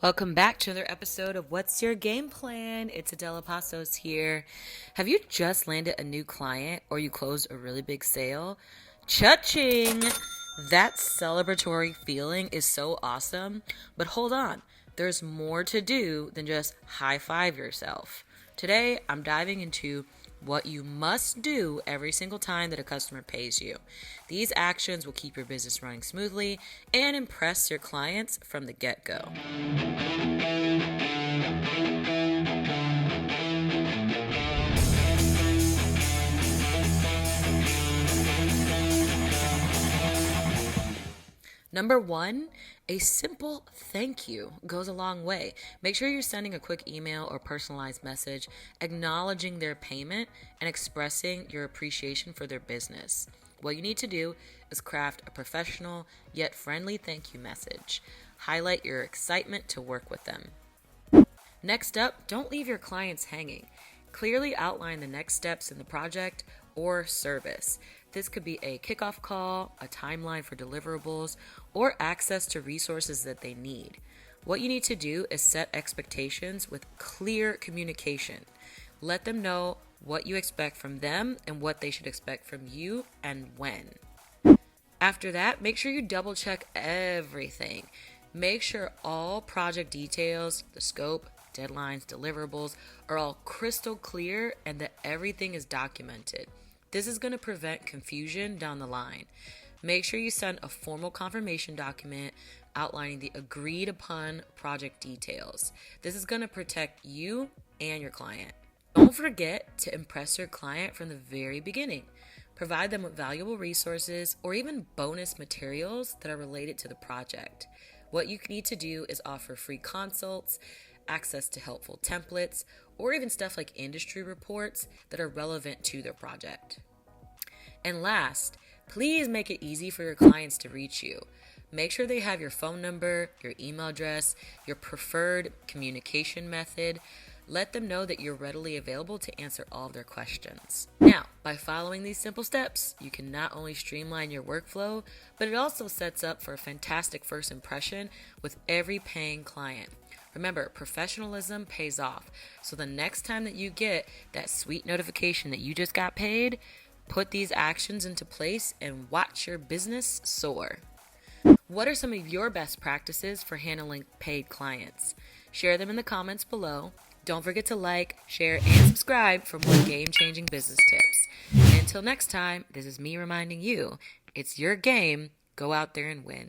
Welcome back to another episode of What's Your Game Plan? It's Adela Pasos here. Have you just landed a new client or you closed a really big sale? Cha-ching! That celebratory feeling is so awesome, but hold on. There's more to do than just high-five yourself. Today, I'm diving into what you must do every single time that a customer pays you. These actions will keep your business running smoothly and impress your clients from the get-go. Number one, a simple thank you goes a long way. Make sure you're sending a quick email or personalized message acknowledging their payment and expressing your appreciation for their business. What you need to do is craft a professional yet friendly thank you message. Highlight your excitement to work with them. Next up, don't leave your clients hanging. Clearly outline the next steps in the project or service. This could be a kickoff call, a timeline for deliverables, or access to resources that they need. What you need to do is set expectations with clear communication. Let them know what you expect from them and what they should expect from you and when. After that, make sure you double check everything. Make sure all project details, the scope, deadlines, deliverables are all crystal clear and that everything is documented. This is going to prevent confusion down the line. Make sure you send a formal confirmation document outlining the agreed upon project details. This is going to protect you and your client. Don't forget to impress your client from the very beginning. Provide them with valuable resources or even bonus materials that are related to the project. What you need to do is offer free consults, access to helpful templates, or even stuff like industry reports that are relevant to their project. And last, please make it easy for your clients to reach you. Make sure they have your phone number, your email address, your preferred communication method. Let them know that you're readily available to answer all of their questions. Now, by following these simple steps, you can not only streamline your workflow, but it also sets up for a fantastic first impression with every paying client. Remember, professionalism pays off. So the next time that you get that sweet notification that you just got paid, put these actions into place and watch your business soar. What are some of your best practices for handling paid clients? Share them in the comments below. Don't forget to like, share, and subscribe for more game-changing business tips. And until next time, this is me reminding you, it's your game. Go out there and win.